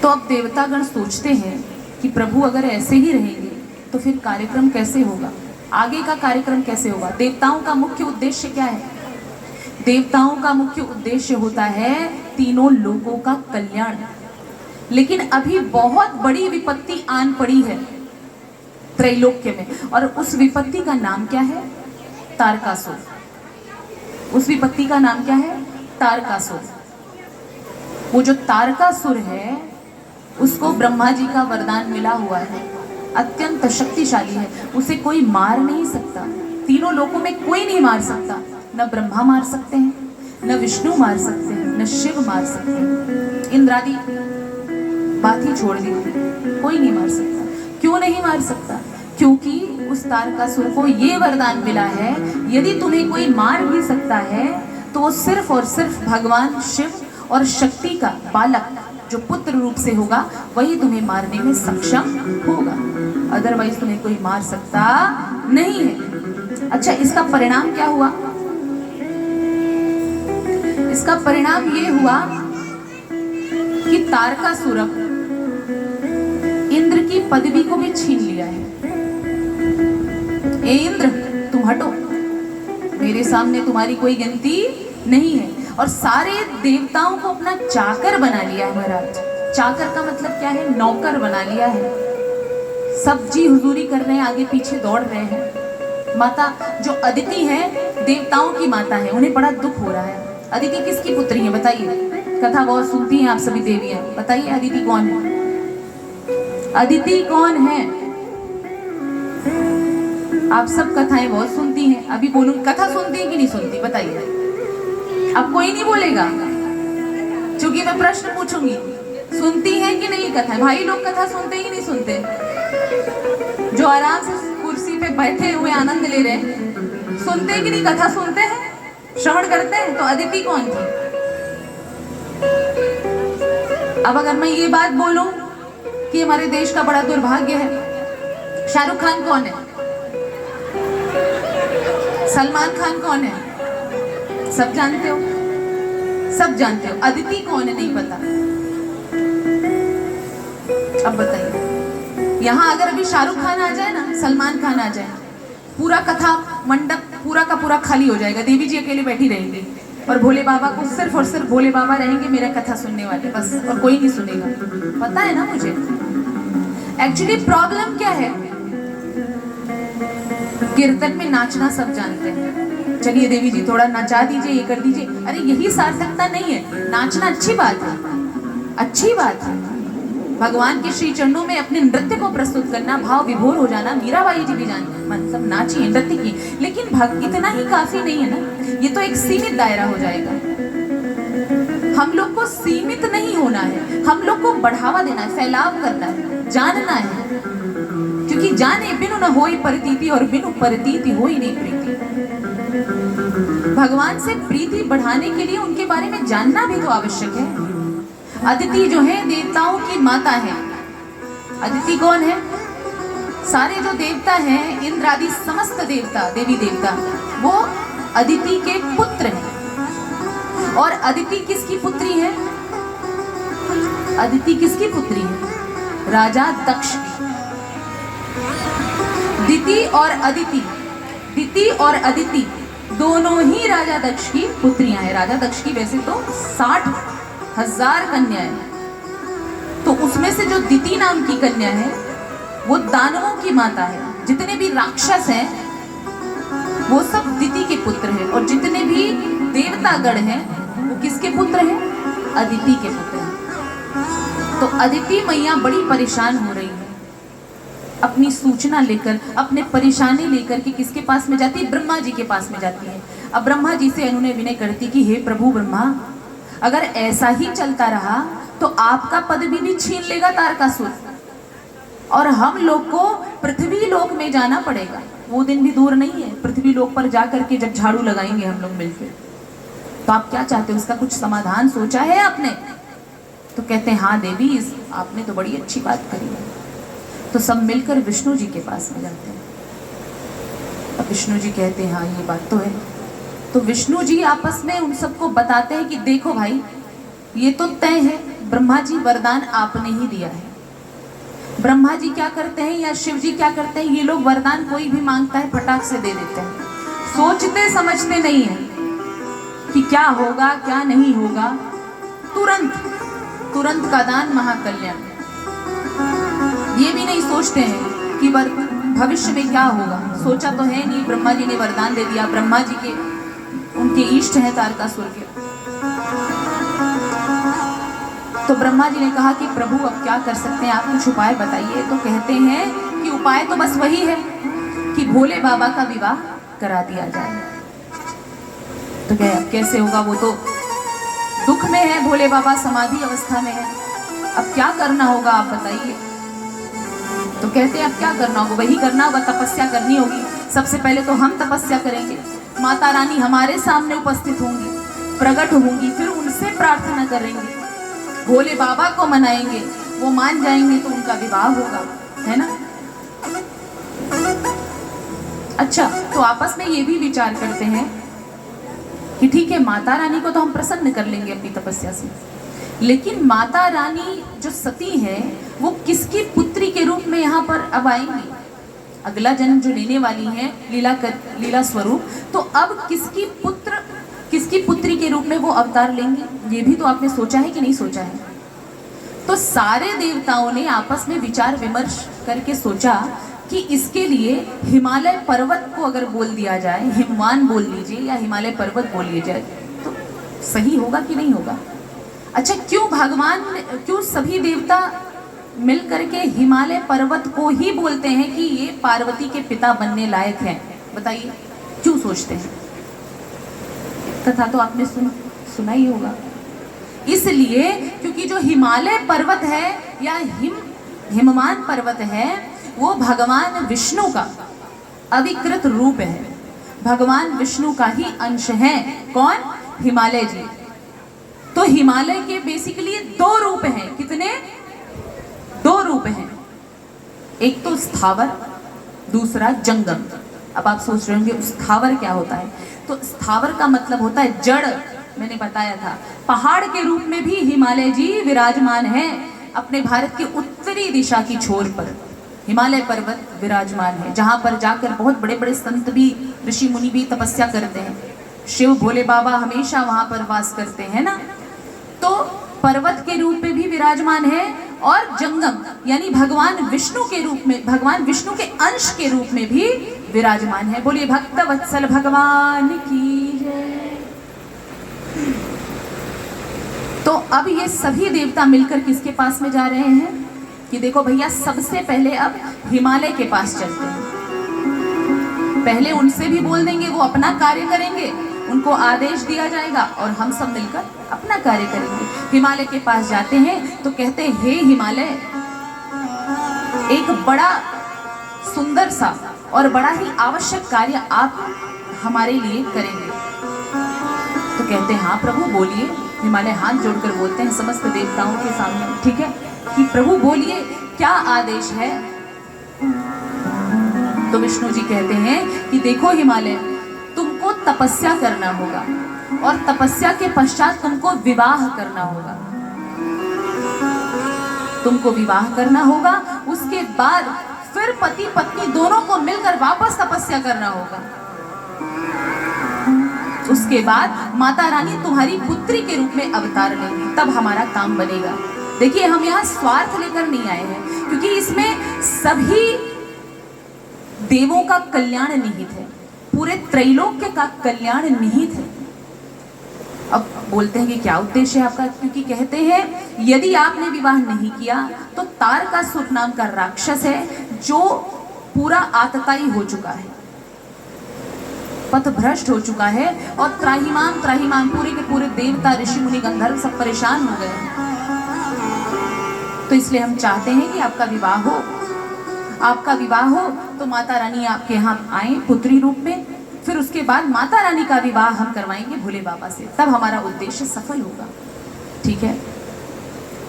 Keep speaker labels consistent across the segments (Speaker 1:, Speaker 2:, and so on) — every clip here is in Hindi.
Speaker 1: तो अब देवतागण सोचते हैं कि प्रभु अगर ऐसे ही रहेंगे तो फिर कार्यक्रम कैसे होगा, आगे का कार्यक्रम कैसे होगा। देवताओं का मुख्य उद्देश्य क्या है? देवताओं का मुख्य उद्देश्य होता है तीनों लोगों का कल्याण। लेकिन अभी बहुत बड़ी विपत्ति आन पड़ी है त्रैलोक्य में, और उस विपत्ति का नाम क्या है? तारकासुर। उस विपत्ति का नाम क्या है? तारकासुर। वो जो तारकासुर है उसको ब्रह्मा जी का वरदान मिला हुआ है, अत्यंत शक्तिशाली है, उसे कोई मार नहीं सकता। तीनों लोकों में कोई नहीं मार सकता। न ब्रह्मा मार सकते हैं, न विष्णु मार सकते हैं, न शिव मार सकते हैं। इंद्रादि बात ही छोड़ दी, कोई नहीं मार सकता। क्यों नहीं मार सकता? क्योंकि उस तारकासुर को ये वरदान मिला है, यदि तुम्हें कोई मार भी सकता है तो वो सिर्फ और सिर्फ भगवान शिव और शक्ति का बालक जो पुत्र रूप से होगा वही तुम्हें मारने में सक्षम होगा, अदरवाइज तुम्हें कोई मार सकता नहीं है। अच्छा, इसका परिणाम क्या हुआ? इसका परिणाम ये हुआ कि तारकासुर इंद्र की पदवी को भी छीन लिया है। ए इंद्र, तुम हटो, मेरे सामने तुम्हारी कोई गिनती नहीं है। और सारे देवताओं को अपना चाकर बना लिया है महाराज। चाकर का मतलब क्या है? नौकर बना लिया है। सब जी हुजूरी कर रहे हैं, आगे पीछे दौड़ रहे हैं। माता जो अदिति है देवताओं की माता है, उन्हें बड़ा दुख हो रहा है। अदिति किसकी पुत्री है बताइए? कथा बहुत सुनती हैं आप सभी देवियां, बताइए अदिति कौन है? अदिति कौन है? आप सब कथाएं बहुत सुनती हैं, अभी बोलूं कथा सुनती है कि नहीं सुनती बताइए? अब कोई नहीं बोलेगा क्योंकि मैं प्रश्न पूछूंगी, सुनती है कि नहीं कथा? भाई लोग कथा सुनते ही नहीं सुनते? जो आराम से कुर्सी पे बैठे हुए आनंद ले रहे, सुनते कि नहीं कथा? सुनते हैं, श्रवण करते हैं। तो अदिति कौन थी? अब अगर मैं ये बात बोलूं कि हमारे देश का बड़ा दुर्भाग्य है, शाहरुख खान कौन है? सलमान खान कौन है? सब जानते हो, सब जानते हो। अदिति कौन है नहीं पता? अब बताइए, यहां अगर अभी शाहरुख खान आ जाए ना, सलमान खान आ जाए, पूरा कथा मंडप पूरा का पूरा खाली हो जाएगा। देवी जी अकेले बैठी रहेंगी और भोले बाबा को सिर्फ और सिर्फ भोले बाबा रहेंगे मेरा कथा सुनने वाले, बस, और कोई नहीं सुनेगा। पता है ना मुझे एक्चुअली प्रॉब्लम क्या है। कीर्तन में नाचना सब जानते हैं, चलिए देवी जी थोड़ा नचा दीजिए, ये कर दीजिए, अरे यही सार्थकता नहीं है। नाचना अच्छी बात है, अच्छी बात है। भगवान के श्री चरणों में अपने नृत्य को प्रस्तुत करना, भाव विभोर हो जाना, मीराबाई जी भी जानते, मतलब नाचिए, नृत्य की, लेकिन इतना ही काफी नहीं है ना। ये तो एक सीमित दायरा हो जाएगा। हम लोग को सीमित नहीं होना है, हम लोग को बढ़ावा देना है, फैलाव करना है, जानना है। क्योंकि जाने बिनु न होई प्रतीति और बिनु प्रतीति होई नहीं प्रीति। भगवान से प्रीति बढ़ाने के लिए उनके बारे में जानना भी तो आवश्यक है। अदिति जो है देवताओं की माता है। अदिति कौन है? सारे जो देवता हैं, इंद्र आदि समस्त देवता, देवी देवता, वो अदिति के पुत्र हैं। और अदिति किसकी पुत्री है? अदिति किसकी पुत्री है? राजा दक्ष की। दिति और अदिति, दिति और अदिति दोनों ही राजा दक्ष की पुत्रियां हैं। राजा दक्ष की वैसे तो 60,000 कन्याएं, तो उसमें से जो दिति नाम की कन्या है वो दानवों की माता है। जितने भी राक्षस हैं वो सब दिति के पुत्र हैं, और जितने भी देवतागण हैं वो किसके पुत्र हैं? अदिति के पुत्र हैं। तो अदिति मैया बड़ी परेशान हो रही है, अपनी सूचना लेकर, अपने परेशानी लेकर के किसके पास में जाती है? ब्रह्मा जी के पास में जाती है। अब ब्रह्मा जी से उन्होंने विनय करती कि हे प्रभु ब्रह्मा, अगर ऐसा ही चलता रहा तो आपका पद भी छीन लेगा तारकासुर, और हम लोग को पृथ्वी लोक में जाना पड़ेगा। वो दिन भी दूर नहीं है, पृथ्वी लोक पर जा करके जब झाड़ू लगाएंगे हम लोग मिलकर। तो आप क्या चाहते हो, उसका कुछ समाधान सोचा है आपने? तो कहते हैं हाँ देवी, आपने तो बड़ी अच्छी बात करी है। तो सब मिलकर विष्णु जी के पास में जाते हैं। अब विष्णु जी कहते हैं हाँ ये बात तो है। तो विष्णु जी आपस में उन सबको बताते हैं कि देखो भाई, ये तो तय है, ब्रह्मा जी वरदान आपने ही दिया है। ब्रह्मा जी क्या करते हैं या शिव जी क्या करते हैं, ये लोग वरदान कोई भी मांगता है फटाक से दे देते हैं, सोचते समझते नहीं है कि क्या होगा क्या नहीं होगा, तुरंत तुरंत का दान महाकल्याण। ये भी नहीं सोचते हैं कि भविष्य में क्या होगा, सोचा तो है नहीं, ब्रह्मा जी ने वरदान दे दिया। ब्रह्मा जी के उनके इष्ट हैं तारकासुर के, तो ब्रह्मा जी ने कहा कि प्रभु अब क्या कर सकते हैं, आप कुछ उपाय बताइए। तो कहते हैं कि उपाय तो बस वही है कि भोले बाबा का विवाह करा दिया जाए। तो क्या अब कैसे होगा, वो तो दुख में है, भोले बाबा समाधि अवस्था में है, अब क्या करना होगा आप बताइए। तो कहते हैं अब क्या करना होगा, वही करना होगा, तपस्या करनी होगी। सबसे पहले तो हम तपस्या करेंगे, माता रानी हमारे सामने उपस्थित होंगी, प्रकट होंगी, फिर उनसे प्रार्थना करेंगे, भोले बाबा को मनाएंगे, वो मान जाएंगे तो उनका विवाह होगा, है ना। अच्छा, तो आपस में ये भी विचार करते हैं कि ठीक है, माता रानी को तो हम प्रसन्न कर लेंगे अपनी तपस्या से, लेकिन माता रानी जो सती है वो किसकी पुत्री के रूप में यहाँ पर अब आएंगी, अगला जन्म जो लेने वाली है लीला स्वरूप, तो अब किसकी पुत्री के रूप में वो अवतार लेंगे, ये भी तो आपने सोचा है कि नहीं सोचा है। तो सारे देवताओं ने आपस में विचार विमर्श करके सोचा कि इसके लिए हिमालय पर्वत को अगर बोल दिया जाए, हिमवान बोल लीजिए या हिमालय पर्वत बोल लिया जाए, तो सही होगा कि नहीं होगा। अच्छा, क्यों सभी देवता मिल करके हिमालय पर्वत को ही बोलते हैं कि ये पार्वती के पिता बनने लायक हैं, बताइए क्यों सोचते हैं। कथा तो आपने सुना ही होगा। इसलिए क्योंकि जो हिमालय पर्वत है या हिमवान पर्वत है वो भगवान विष्णु का अविकृत रूप है, भगवान विष्णु का ही अंश है। कौन? हिमालय जी। तो हिमालय के बेसिकली दो रूप हैं। कितने? दो रूप हैं, एक तो स्थावर, दूसरा जंगम। अब आप सोच रहे होंगे स्थावर क्या होता है, तो स्थावर का मतलब होता है जड़। मैंने बताया था पहाड़ के रूप में भी हिमालय जी विराजमान है, अपने भारत के उत्तरी दिशा की छोर पर हिमालय पर्वत विराजमान है, जहाँ पर जाकर बहुत बड़े बड़े संत भी, ऋषि मुनि भी तपस्या करते हैं। शिव भोले बाबा हमेशा वहाँ पर वास करते हैं ना। तो पर्वत के रूप में भी विराजमान है और जंगम यानी भगवान विष्णु के रूप में, भगवान विष्णु के अंश के रूप में भी विराजमान है। बोलिए भक्त वत्सल भगवान की जय। तो अब ये सभी देवता मिलकर किसके पास में जा रहे हैं कि देखो भैया, सबसे पहले अब हिमालय के पास चलते हैं। पहले उनसे भी बोल देंगे, वो अपना कार्य करेंगे, उनको आदेश दिया जाएगा और हम सब मिलकर अपना कार्य करेंगे। हिमालय के पास जाते हैं तो कहते हैं, हे हिमालय, एक बड़ा सुंदर सा और बड़ा ही आवश्यक कार्य आप हमारे लिए करेंगे। तो कहते हैं, हाँ प्रभु बोलिए। हिमालय हाथ जोड़कर बोलते हैं समस्त देवताओं के सामने, ठीक है, कि प्रभु बोलिए क्या आदेश है। तो विष्णु जी कहते हैं कि देखो हिमालय, तुमको तपस्या करना होगा और तपस्या के पश्चात तुमको विवाह करना होगा। तुमको विवाह करना होगा, उसके बाद फिर पति पत्नी दोनों को मिलकर वापस तपस्या करना होगा। उसके बाद माता रानी तुम्हारी पुत्री के रूप में अवतार लेंगी, तब हमारा काम बनेगा। देखिए, हम यहाँ स्वार्थ लेकर नहीं आए हैं, क्योंकि इसमें सभी देवों का कल्याण निहित है, पूरे त्रैलोक्य का कल्याण निहित है। अब बोलते हैं कि क्या उद्देश्य है आपका, क्योंकि कहते हैं यदि आपने विवाह नहीं किया तो तारकासुर नाम का राक्षस है जो पूरा आतताई हो चुका है, पथभ्रष्ट हो चुका है और त्राहिमाम पूरे के पूरे देवता ऋषि मुनि गंधर्व सब परेशान हो गए हैं। तो इसलिए हम चाहते हैं कि आपका विवाह हो तो माता रानी आपके यहाँ आए पुत्री रूप में, फिर उसके बाद माता रानी का विवाह हम करवाएंगे भोले बाबा से, तब हमारा उद्देश्य सफल होगा। ठीक है।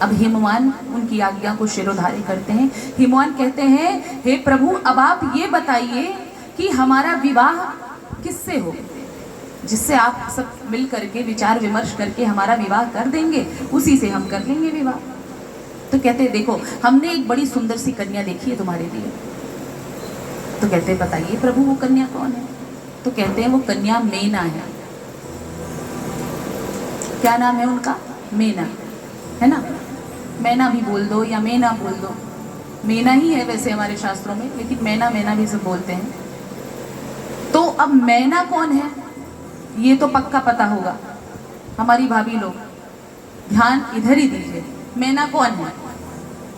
Speaker 1: अब हिमवान उनकी आज्ञा को शिरोधार्य करते हैं। हिमवान कहते हैं, हे प्रभु, अब आप ये बताइए कि हमारा विवाह किससे हो। जिससे आप सब मिल करके विचार विमर्श करके हमारा विवाह कर देंगे, उसी से हम कर लेंगे विवाह। तो कहते हैं देखो हमने एक बड़ी सुंदर सी कन्या देखी है तुम्हारे लिए। तो कहते हैं बताइए प्रभु वो कन्या कौन है? तो कहते हैं वो कन्या मेना है। क्या नाम है उनका? मेना, है ना? मैना भी बोल दो या मेना बोल दो, मेना ही है वैसे हमारे शास्त्रों में, लेकिन मैना मैना भी सब बोलते हैं। तो अब मैना कौन है ये तो पक्का पता होगा। हमारी भाभी लोग ध्यान इधर ही दीजिए, मैना कौन है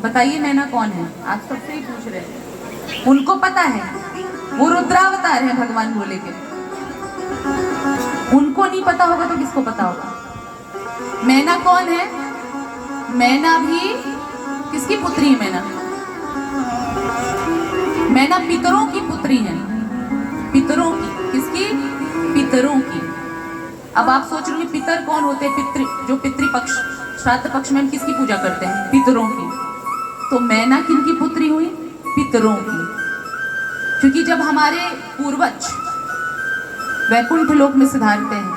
Speaker 1: बताइए? मैना कौन है? आज सबसे ही पूछ रहे हैं, उनको पता है, वो रुद्रावतार है भगवान भोले के। उनको नहीं पता होगा तो किसको पता होगा? मैना कौन है? मैना भी किसकी पुत्री है? मैना, मैना पितरों की पुत्री है। पितरों की, किसकी? पितरों की। अब आप सोच रहे हो पितर कौन होते हैं? पितृ, जो पितृपक्ष श्राद्ध पक्ष में हम किसकी पूजा करते हैं? पितरों की। तो मैना किनकी पुत्री हुई? पितरों की। क्योंकि जब हमारे पूर्वज वैकुंठ लोक में सिधारते हैं,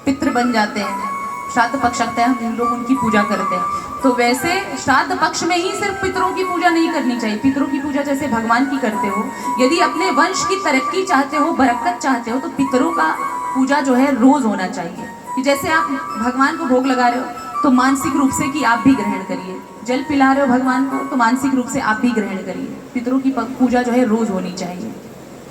Speaker 1: पितृ बन जाते हैं, श्राद्ध पक्ष आता है, हम लोग उनकी पूजा करते हैं। तो वैसे श्राद्ध पक्ष में ही सिर्फ पितरों की पूजा नहीं करनी चाहिए। पितरों की पूजा जैसे भगवान की करते हो, यदि अपने वंश की तरक्की चाहते हो, बरकत चाहते हो, तो पितरों का पूजा जो है रोज होना चाहिए। कि जैसे आप भगवान को भोग लगा रहे हो तो मानसिक रूप से कि आप भी ग्रहण करिए, जल पिला रहे हो भगवान को तो मानसिक रूप से आप भी ग्रहण करिए। पितरों की पूजा जो है रोज होनी चाहिए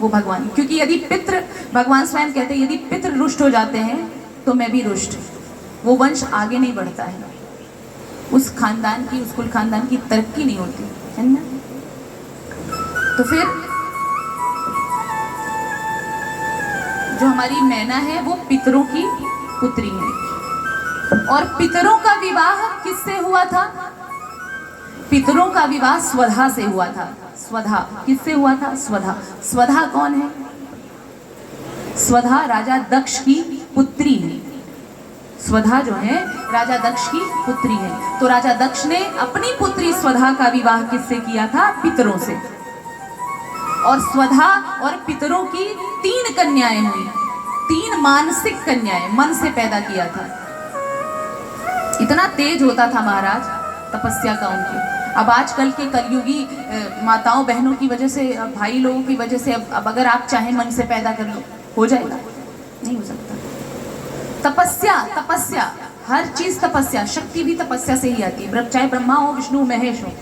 Speaker 1: वो भगवान, क्योंकि यदि पितृ, भगवान स्वयं कहते हैं यदि पितृ रुष्ट हो जाते हैं तो मैं भी रुष्ट, वो वंश आगे नहीं बढ़ता है, उस खानदान की, उस कुल खानदान की तरक्की नहीं होती है ना। तो फिर जो हमारी मैना है वो पितरों की पुत्री है। और पितरों का विवाह किससे हुआ था? पितरों का विवाह स्वधा से हुआ था। स्वधा किससे हुआ था? स्वधा। स्वधा कौन है? स्वधा राजा दक्ष की पुत्री है। स्वधा जो है राजा दक्ष की पुत्री है। तो राजा दक्ष ने अपनी पुत्री स्वधा का विवाह किससे किया था? पितरों से। और स्वधा और पितरों की 3 कन्याएं हुई, 3 मानसिक कन्याएं, मन से पैदा किया था। इतना तेज होता था महाराज तपस्या का उनकी। अब आजकल के कलयुगी माताओं बहनों की वजह से, भाई लोगों की वजह से अब अगर आप चाहें मन से पैदा कर लो, हो जाएगा? नहीं हो सकता। तपस्या, तपस्या, हर चीज तपस्या, शक्ति भी तपस्या से ही आती है, चाहे ब्रह्मा हो, विष्णु, महेश हो।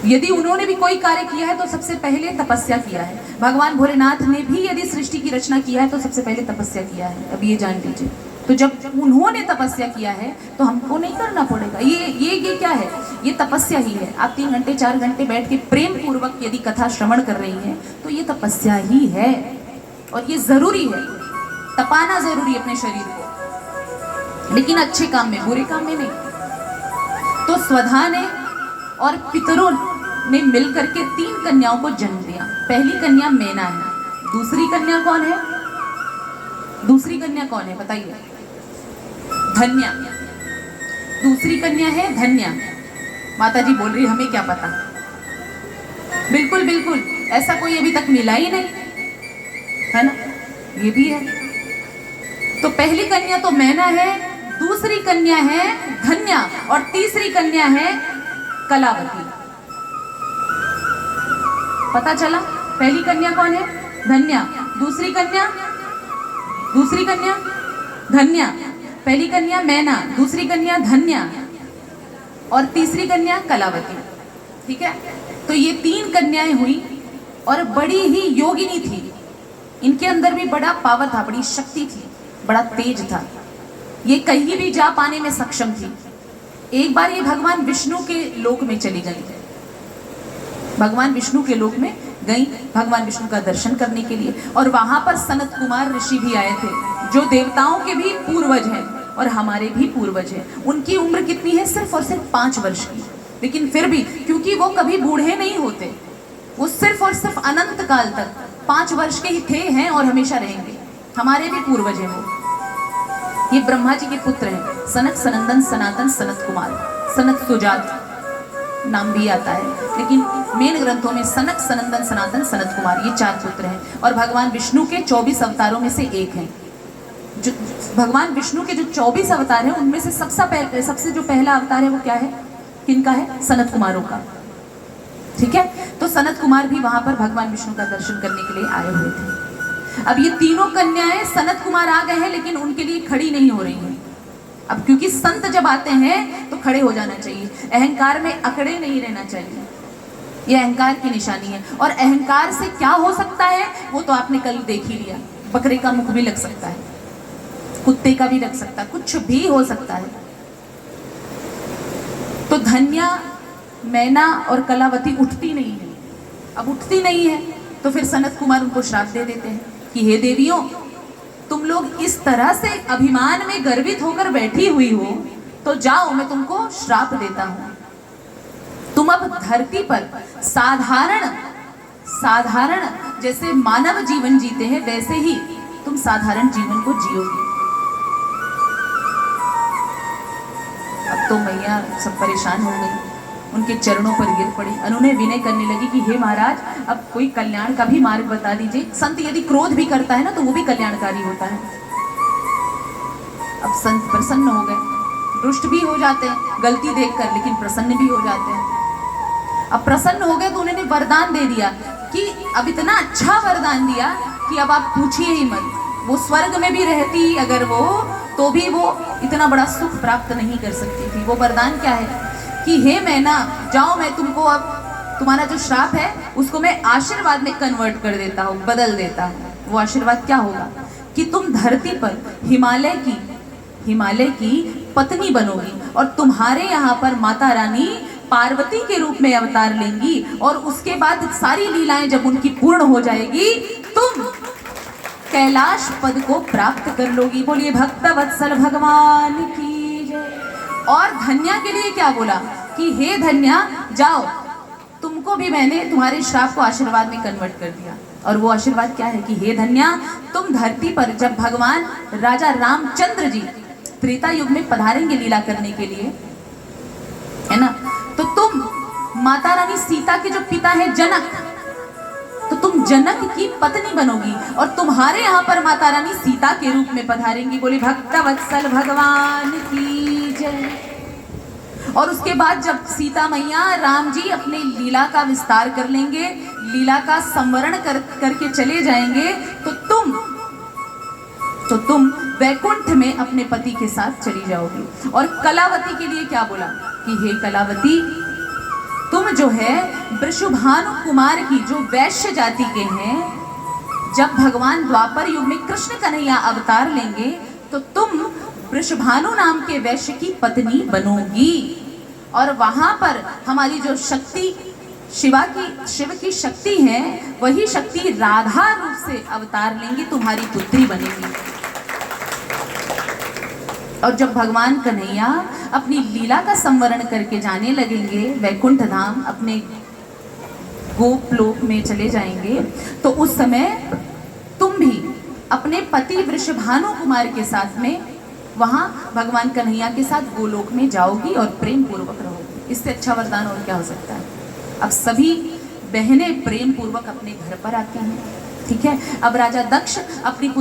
Speaker 1: यदि उन्होंने भी कोई कार्य किया है तो सबसे पहले तपस्या किया है। भगवान भोलेनाथ ने भी यदि सृष्टि की रचना किया है तो सबसे पहले तपस्या किया है। अब ये जान लीजिए। तो जब उन्होंने तपस्या किया है तो हमको नहीं करना पड़ेगा। ये क्या है? ये तपस्या ही है। आप 3 घंटे 4 घंटे बैठ के प्रेम पूर्वक यदि कथा श्रवण कर रही हैं तो ये तपस्या ही है। और ये जरूरी है, तपाना जरूरी है अपने शरीर को, लेकिन अच्छे काम में, बुरे काम में नहीं। तो स्वधा ने और पितरों ने मिलकर के 3 कन्याओं को जन्म दिया। पहली कन्या मेना है। दूसरी कन्या कौन है? दूसरी कन्या कौन है बताइए? धन्या। दूसरी कन्या है धन्या। माता जी बोल रही हमें क्या पता। बिल्कुल बिल्कुल, ऐसा कोई अभी तक मिला ही नहीं है ना, ये भी है। तो पहली कन्या तो मैना है, दूसरी कन्या है धन्या और तीसरी कन्या है कलावती। पता चला? पहली कन्या कौन है? धन्या। दूसरी कन्या धन्या। पहली कन्या मैना, दूसरी कन्या धन्या और तीसरी कन्या कलावती। ठीक है? तो ये 3 कन्याएं हुई और बड़ी ही योगिनी थी। इनके अंदर भी बड़ा पावर था, बड़ी शक्ति थी, बड़ा तेज था। ये कहीं भी जा पाने में सक्षम थी। एक बार ये भगवान विष्णु के लोक में चली गई। भगवान विष्णु के लोक में गई भगवान विष्णु का दर्शन करने के लिए, और वहां पर सनत कुमार ऋषि भी आए थे, जो देवताओं के भी पूर्वज हैं और हमारे भी पूर्वज हैं। उनकी उम्र कितनी है? सिर्फ और सिर्फ 5 वर्ष की। लेकिन फिर भी, क्योंकि वो कभी बूढ़े नहीं होते, वो सिर्फ और सिर्फ अनंत काल तक 5 वर्ष के ही थे, हैं और हमेशा रहेंगे। हमारे भी पूर्वज हैं वो। ये ब्रह्मा जी के पुत्र हैं, सनक, सनंदन, सनातन, सनत कुमार। सनत सुजात नाम भी आता है, लेकिन मेन ग्रंथों में सनक, सनंदन, सनातन, सनत कुमार, ये 4 पुत्र हैं। और भगवान विष्णु के 24 अवतारों में से एक हैं। जो भगवान विष्णु के जो 24 अवतार हैं उनमें से सबसे जो पहला अवतार है वो क्या है, किनका है? सनत कुमारों का। ठीक है, तो सनत कुमार भी वहां पर भगवान विष्णु का दर्शन करने के लिए आए हुए थे। अब ये तीनों कन्याएं, सनत कुमार आ गए हैं लेकिन उनके लिए खड़ी नहीं हो रही हैं। अब क्योंकि संत जब आते हैं तो खड़े हो जाना चाहिए, अहंकार में अकड़े नहीं रहना चाहिए, ये अहंकार की निशानी है। और अहंकार से क्या हो सकता है वो तो आपने कल देख ही लिया, बकरे का मुख भी लग सकता है, कुत्ते का भी लग सकता है, कुछ भी हो सकता है। तो धन्या, मैना और कलावती उठती नहीं है। अब उठती नहीं है तो फिर सनत कुमार उनको श्राप दे देते हैं कि हे देवियों, तुम लोग इस तरह से अभिमान में गर्वित होकर बैठी हुई हो तो जाओ, मैं तुमको श्राप देता हूं। तुम अब धरती पर साधारण जैसे मानव जीवन जीते हैं वैसे ही तुम साधारण जीवन को जियोगे। अब तो मैया सब परेशान हो गई, उनके चरणों पर गिर पड़ी, उन्होंने विनय करने लगी कि हे महाराज, अब कोई कल्याण का भी मार्ग बता दीजिए। संत यदि क्रोध भी करता है ना तो वो भी कल्याणकारी होता है। अब संत प्रसन्न हो गए, रुष्ट भी हो जाते हैं गलती देखकर, लेकिन प्रसन्न भी हो जाते हैं। अब प्रसन्न हो गए तो उन्होंने वरदान दे दिया कि अब इतना अच्छा वरदान दिया कि अब आप पूछिए ही मत। वो स्वर्ग में भी रहती अगर वो, तो भी वो इतना बड़ा सुख प्राप्त नहीं कर सकती थी। वो वरदान क्या है कि हे मैना, जाओ, मैं तुमको अब तुम्हारा जो श्राप है उसको मैं आशीर्वाद में कन्वर्ट कर देता हूँ, बदल देता हूँ। वो आशीर्वाद क्या होगा कि तुम धरती पर हिमालय की पत्नी बनोगी और तुम्हारे यहाँ पर माता रानी पार्वती के रूप में अवतार लेंगी और उसके बाद सारी लीलाएं जब उनकी पूर्ण हो जाएगी तुम कैलाश पद को प्राप्त कर लोगी। बोलिए भक्त वत्सल भगवान की जय। और धन्या के लिए क्या बोला कि हे धन्या, जाओ, तुमको भी मैंने तुम्हारे श्राप को आशीर्वाद में कन्वर्ट कर दिया। और वो आशीर्वाद क्या है कि हे धन्या, तुम धरती पर जब भगवान राजा रामचंद्र जी त्रेता युग में पधारेंगे लीला करने के लिए, है ना, तो तुम माता रानी सीता के जो पिता है जनक, तो तुम जनक की पत्नी बनोगी और तुम्हारे यहाँ पर माता रानी सीता के रूप में पधारेंगी। बोले भक्त वत्सल भगवान की जय। और उसके बाद जब सीता मैया राम जी अपने लीला का विस्तार कर लेंगे, लीला का संवरण करके चले जाएंगे, तो तुम वैकुंठ में अपने पति के साथ चली जाओगी। और कलावती के लिए क्या बोला कि हे कलावती, तुम जो है वृषभानु कुमार की, जो वैश्य जाति के हैं, जब भगवान द्वापर युग में कृष्ण कन्हैया अवतार लेंगे तो तुम वृषभानु नाम के वैश्य की पत्नी बनोगी। और वहां पर हमारी जो शक्ति शिव की शक्ति है, वही शक्ति राधा रूप से अवतार लेंगी, तुम्हारी पुत्री बनेगी। और जब भगवान कन्हैया अपनी लीला का संवरण करके जाने लगेंगे वैकुंठ धाम, अपने गोपलोक में चले जाएंगे, तो उस समय तुम भी अपने पति वृषभानु कुमार के साथ में वहां भगवान कन्हैया के साथ गोलोक में जाओगी और प्रेम पूर्वक रहोगी। इससे अच्छा वरदान और क्या हो सकता है। अब सभी बहनें प्रेम पूर्वक अपने घर पर आती हैं। ठीक है, अब राजा दक्ष अपनी